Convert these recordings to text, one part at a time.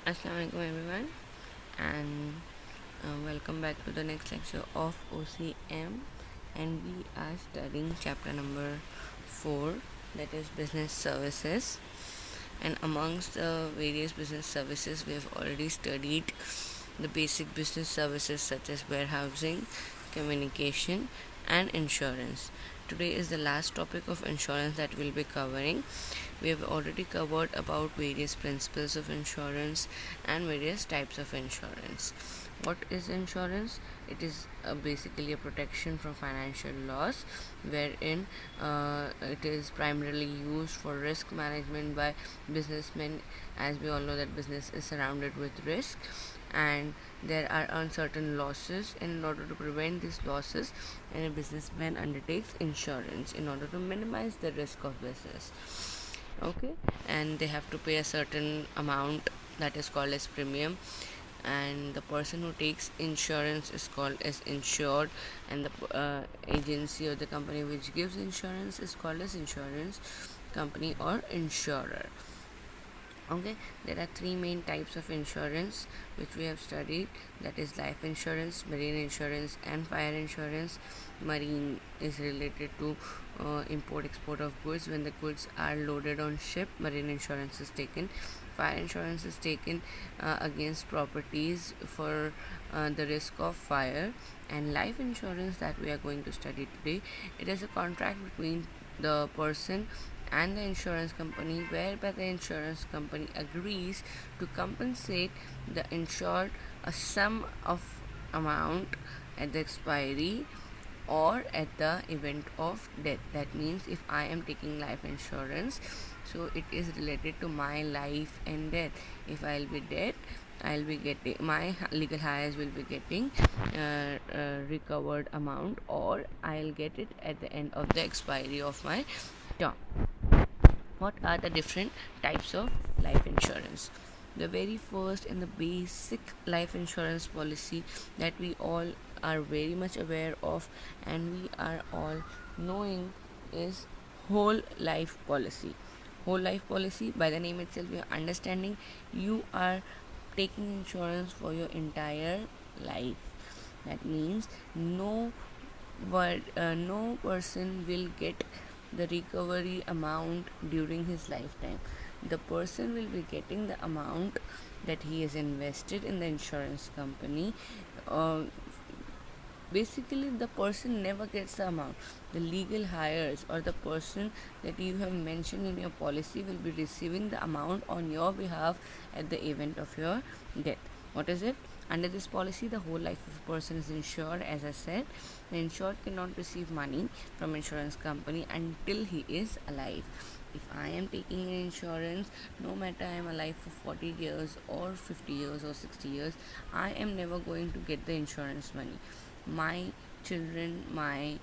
Assalamualaikum everyone, and welcome back to the next lecture of OCM. And we are studying chapter number 4, that is business services. And amongst the various business services, we have already studied the basic business services such as warehousing, communication, and insurance. Today is the last topic of insurance that we'll be covering. We have already covered about various principles of insurance and various types of insurance. What is insurance? It is basically a protection from financial loss, wherein it is primarily used for risk management by businessmen, as we all know that business is surrounded with risk and there are uncertain losses, and in order to prevent these losses, a businessman undertakes insurance in order to minimize the risk of business. Okay, and they have to pay a certain amount that is called as premium, and the person who takes insurance is called as insured, and the agency or the company which gives insurance is called as insurance company or insurer. Okay, there are three main types of insurance which we have studied, that is life insurance, marine insurance, and fire insurance. Marine is related to import export of goods. When the goods are loaded on ship, marine insurance is taken. Fire insurance is taken against properties for the risk of fire. And life insurance that we are going to study today, it is a contract between the person and the insurance company, whereby the insurance company agrees to compensate the insured a sum of amount at the expiry or at the event of death. That means if I am taking life insurance, so it is related to my life and death. If I'll be dead, I'll be getting my legal hires will be getting recovered amount, or I'll get it at the end of the expiry of my term. What are the different types of life insurance? The very first and the basic life insurance policy that we all are very much aware of and we are all knowing is whole life policy. Whole life policy, by the name itself, we are understanding you are taking insurance for your entire life. That means no person will get the recovery amount during his lifetime. The person will be getting the amount that he has invested in the insurance company. Uh, Basically, the person never gets the amount. The legal hires or the person that you have mentioned in your policy will be receiving the amount on your behalf at the event of your death. What is it? Under this policy, the whole life of a person is insured. As I said, the insured cannot receive money from insurance company until he is alive. If I am taking an insurance, no matter I am alive for 40 years or 50 years or 60 years, I am never going to get the insurance money. My children, my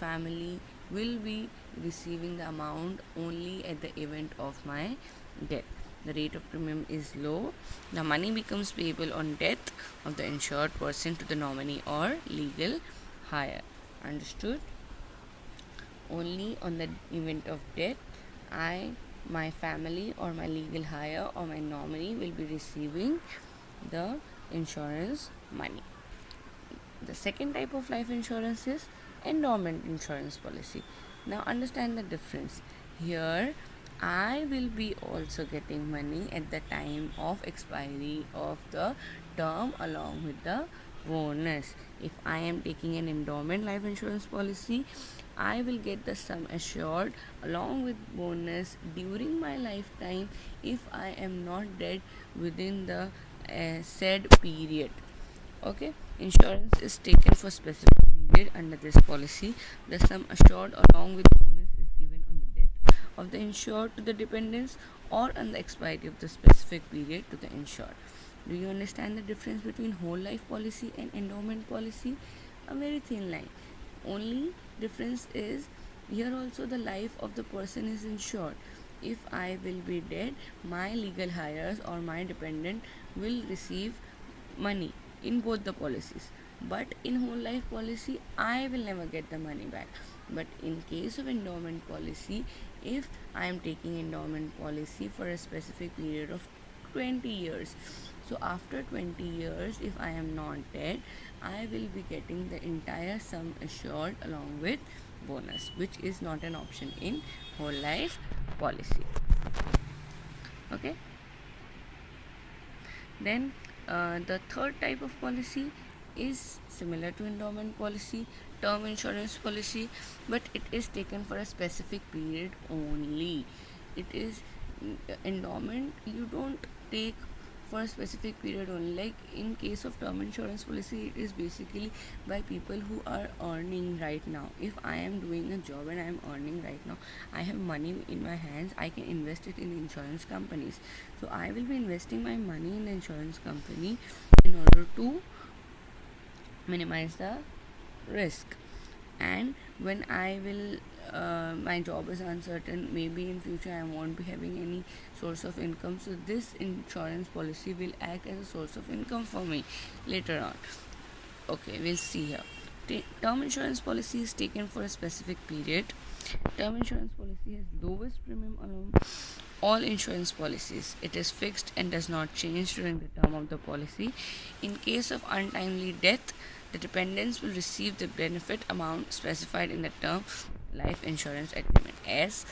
family will be receiving the amount only at the event of my death. The rate of premium is low. The money becomes payable on death of the insured person to the nominee or legal hire. Understood? Only on the event of death, I, my family, or my legal hire or my nominee will be receiving the insurance money. The second type of life insurance is endowment insurance policy. Now understand the difference. Here I will be also getting money at the time of expiry of the term along with the bonus. If I am taking an endowment life insurance policy, I will get the sum assured along with bonus during my lifetime if I am not dead within the said period. Okay, insurance is taken for specific period. Under this policy, the sum assured along with bonus is given on the death of the insured to the dependents or on the expiry of the specific period to the insured. Do you understand the difference between whole life policy and endowment policy? A very thin line. Only difference is here also the life of the person is insured. If I will be dead, my legal heirs or my dependent will receive money in both the policies. But in whole life policy, I will never get the money back. But in case of endowment policy, if I am taking endowment policy for a specific period of 20 years. So after 20 years, if I am not dead, I will be getting the entire sum assured along with bonus, which is not an option in whole life policy. Okay. Then the third type of policy is similar to endowment policy, term insurance policy, but it is taken for a specific period only. It is endowment, you don't take for a specific period only. Like in case of term insurance policy, it is basically by people who are earning right now. If I am doing a job and I am earning right now, I have money in my hands, I can invest it in insurance companies. So I will be investing my money in the insurance company in order to minimize the risk. And when I will my job is uncertain, maybe in future I won't be having any source of income, so this insurance policy will act as a source of income for me later on. Okay, we'll see here. Term insurance policy is taken for a specific period. Term insurance policy has lowest premium among all insurance policies. It is fixed and does not change during the term of the policy. In case of untimely death, the dependents will receive the benefit amount specified in the term life insurance agreement. As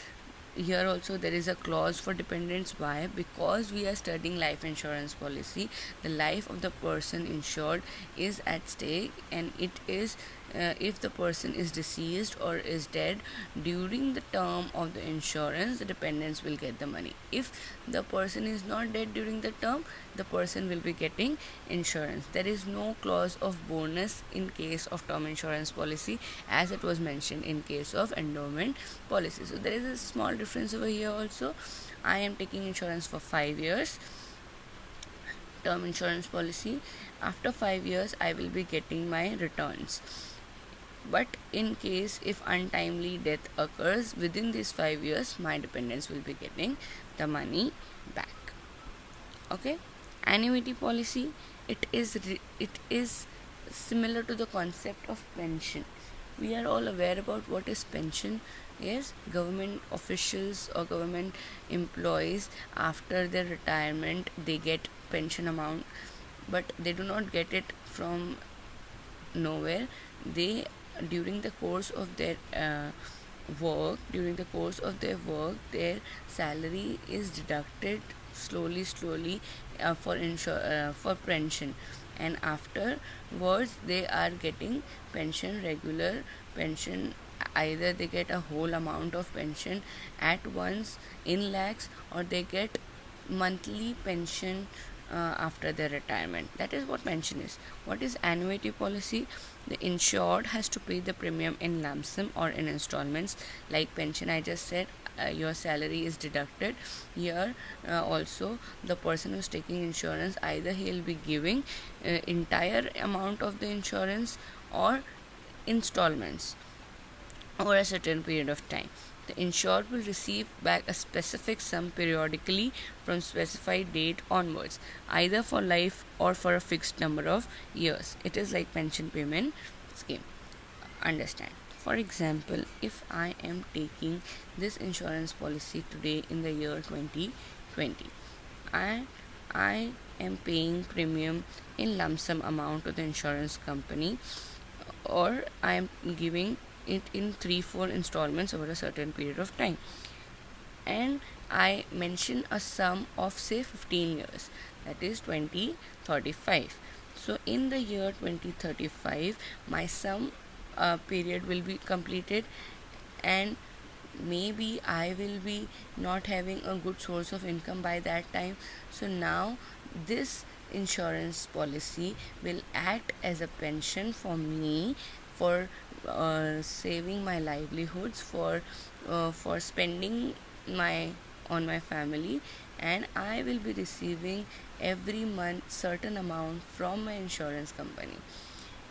here also there is a clause for dependents. Why? Because we are studying life insurance policy, the life of the person insured is at stake, and it is if the person is deceased or is dead during the term of the insurance, the dependents will get the money. If the person is not dead during the term, the person will be getting insurance. There is no clause of bonus in case of term insurance policy, as it was mentioned in case of endowment policy. So there is a small difference over here also. I am taking insurance for 5 years, term insurance policy. After 5 years, I will be getting my returns. But in case if untimely death occurs within these 5 years, my dependents will be getting the money back. Okay. Annuity policy, it is similar to the concept of pension. We are all aware about what is pension. Yes, government officials or government employees, after their retirement, they get pension amount, but they do not get it from nowhere. They, during the course of their work, their salary is deducted slowly for pension, and afterwards they are getting pension, regular pension. Either they get a whole amount of pension at once in lakhs, or they get monthly pension after their retirement. That is what pension is. What is annuity policy? The insured has to pay the premium in lump sum or in installments. Like pension, I just said, your salary is deducted. Here also the person who's taking insurance, either he'll be giving entire amount of the insurance or installments over a certain period of time. The insured will receive back a specific sum periodically from specified date onwards, either for life or for a fixed number of years. It is like pension payment scheme. Understand? For example, if I am taking this insurance policy today in the year 2020, and I am paying premium in lump sum amount to the insurance company, or I am giving it in 3-4 installments over a certain period of time, and I mention a sum of say 15 years, that is 2035. So in the year 2035, my sum period will be completed, and maybe I will be not having a good source of income by that time. So now this insurance policy will act as a pension for me, for saving my livelihoods, for spending on my family, and I will be receiving every month certain amount from my insurance company.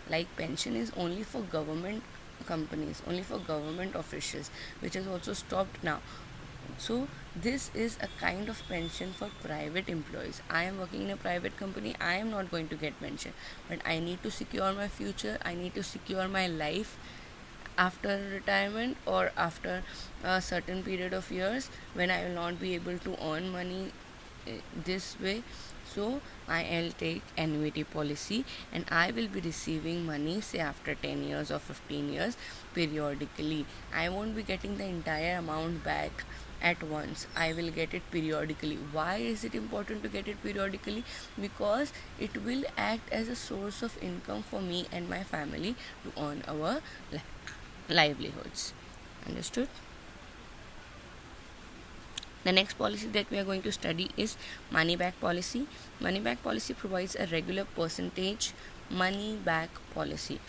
Like pension is only for government companies, only for government officials, which is also stopped now. So this is a kind of pension for private employees. I am working in a private company, I am not going to get pension, but I need to secure my future, I need to secure my life after retirement, or after a certain period of years when I will not be able to earn money this way. So I'll take annuity policy, and I will be receiving money say after 10 years or 15 years periodically. I won't be getting the entire amount back at once. I will get it periodically. Why is it important to get it periodically? Because it will act as a source of income for me and my family to earn our livelihoods. Understood? The next policy that we are going to study is money back policy. Money back policy provides a regular percentage money back policy.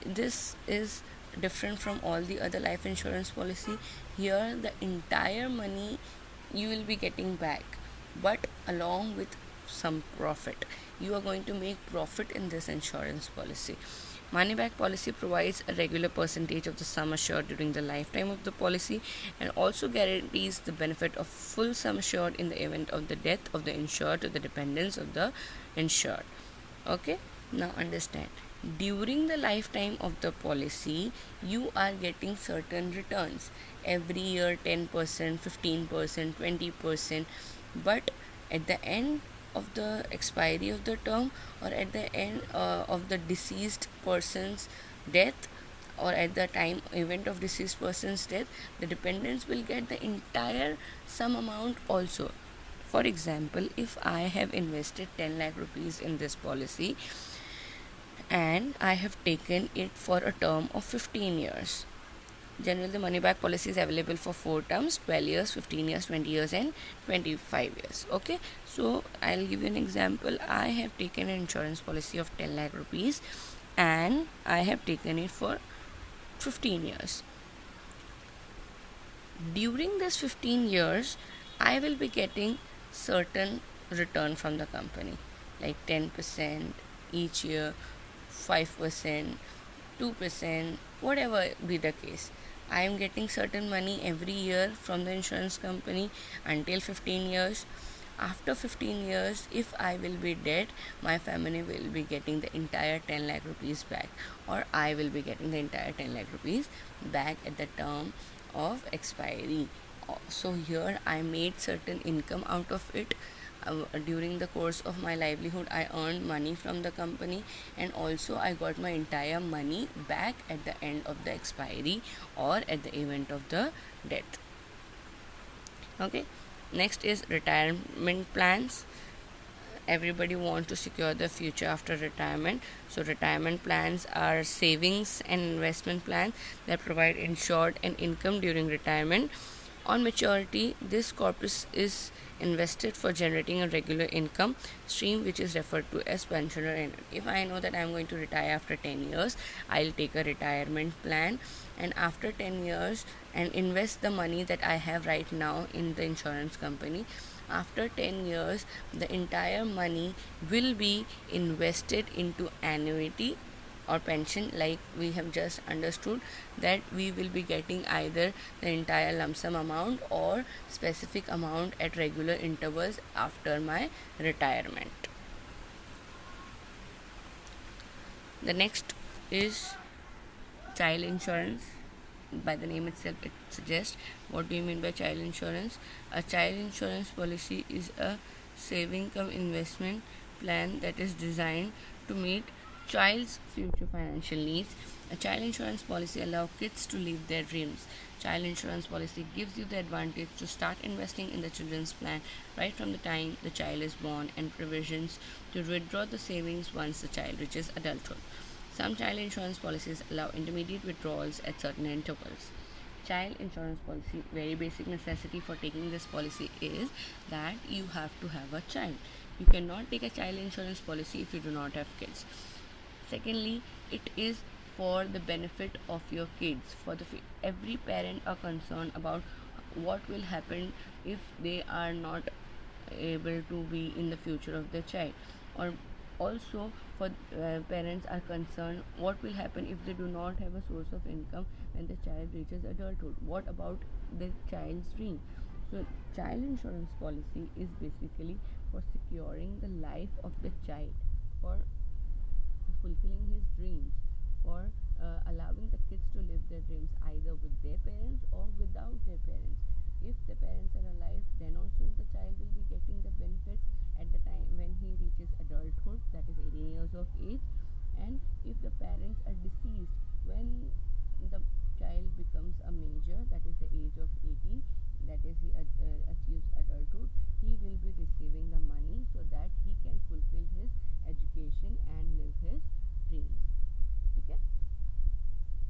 This is different from all the other life insurance policy. Here the entire money you will be getting back, but along with some profit. You are going to make profit in this insurance policy. Money back policy provides a regular percentage of the sum assured during the lifetime of the policy, and also guarantees the benefit of full sum assured in the event of the death of the insured to the dependents of the insured. Okay, now understand. During the lifetime of the policy, you are getting certain returns every year, 10%, 15%, 20%, but at the end of the expiry of the term, or at the end of the deceased person's death, or at the time event of deceased person's death, the dependents will get the entire sum amount also. For example, if I have invested 10 lakh rupees in this policy and I have taken it for a term of 15 years. Generally, the money back policy is available for 4 terms: 12 years, 15 years, 20 years, and 25 years. Okay, so I'll give you an example. I have taken an insurance policy of 10 lakh rupees and I have taken it for 15 years. During this 15 years, I will be getting certain return from the company, like 10% each year, 5%, 2%, whatever be the case. I am getting certain money every year from the insurance company until 15 years. After 15 years, if I will be dead, my family will be getting the entire 10 lakh rupees back, or I will be getting the entire 10 lakh rupees back at the term of expiry. So here I made certain income out of it. During the course of my livelihood, I earned money from the company, and also I got my entire money back at the end of the expiry or at the event of the death. Okay, next is retirement plans. Everybody wants to secure their future after retirement. So retirement plans are savings and investment plans that provide insured and income during retirement. On maturity, this corpus is invested for generating a regular income stream, which is referred to as pension or annuity. If I know that I am going to retire after 10 years, I'll take a retirement plan, and after 10 years and invest the money that I have right now in the insurance company. After 10 years, the entire money will be invested into annuity or pension, like we have just understood that we will be getting either the entire lump sum amount or specific amount at regular intervals after my retirement. The next is child insurance. By the name itself, it suggests. What do you mean by child insurance? A child insurance policy is a saving cum investment plan that is designed to meet child's future financial needs. A child insurance policy allows kids to live their dreams. Child insurance policy gives you the advantage to start investing in the children's plan right from the time the child is born, and provisions to withdraw the savings once the child reaches adulthood. Some child insurance policies allow intermediate withdrawals at certain intervals. Child insurance policy, very basic necessity for taking this policy is that you have to have a child. You cannot take a child insurance policy if you do not have kids. Secondly, it is for the benefit of your kids. Every parent are concerned about what will happen if they are not able to be in the future of their child, or also for parents are concerned what will happen if they do not have a source of income when the child reaches adulthood. What about the child's dream? So child insurance policy is basically for securing the life of the child, for fulfilling his dreams, for allowing the kids to live their dreams either with their parents or without their parents. If the parents are alive, then also the child will be getting the benefit of age, and if the parents are deceased when the child becomes a major, that is the age of 18, that is he achieves adulthood, he will be receiving the money so that he can fulfill his education and live his dreams. Okay,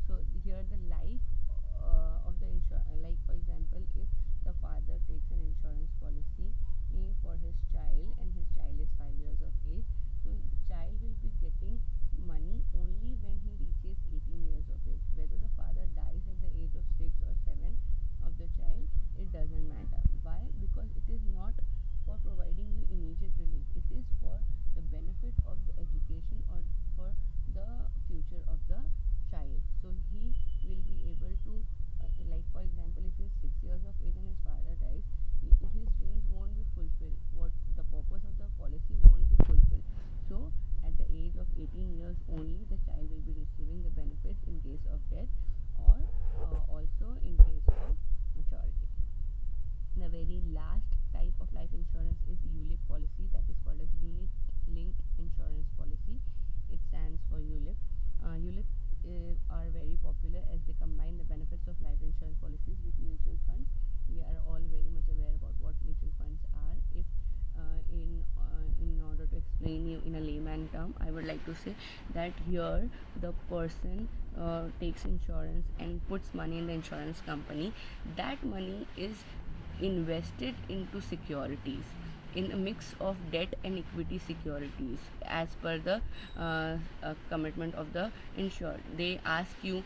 so here the life of the like for example, if the father takes an insurance policy for his child and his child is 5 years of age, so the child will be getting money only when he reaches 18 years of age. Whether the father dies at the age of 6 or 7 of the child, it doesn't matter. Why? Because it is not for providing you immediate relief, it is for the benefit of the education or for the future of the child. So he will be able to like for example, if he's 6 years of age and his father dies, his dreams won't be fulfilled, what the purpose of the policy won't be fulfilled. So at the age of 18 years only, the child will be receiving the benefits in case of death or also in case of maturity. The very last type of life insurance is ULIP policy, that is called as unit linked insurance policy. It stands for ULIP. ULIP are very popular as they combine the benefits of life insurance policies with mutual funds. We are all very much aware about what mutual funds are. If in order to explain you in a layman term, I would like to say that here the person takes insurance and puts money in the insurance company. That money is invested into securities in a mix of debt and equity securities as per the commitment of the insured. They ask you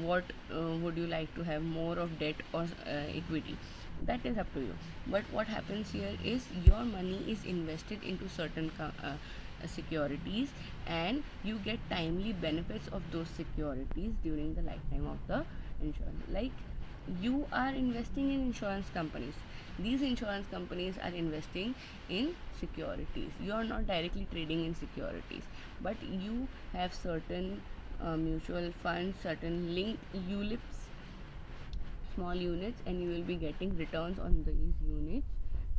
what would you like to have, more of debt or equity. That is up to you. But what happens here is your money is invested into certain securities and you get timely benefits of those securities during the lifetime of the insurance. Like you are investing in insurance companies, these insurance companies are investing in securities. You are not directly trading in securities, but you have certain mutual funds, certain linked ULIPs, small units, and you will be getting returns on these units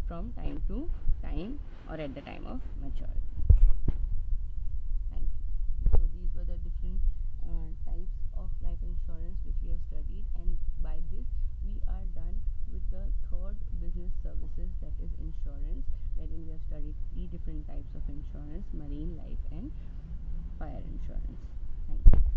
from time to time or at the time of maturity. Thank you. So these were the different types of life insurance which we have studied, and by this we are done with the third business services, that is insurance, wherein we have studied 3 different types of insurance: marine, life and fire insurance. Thank you.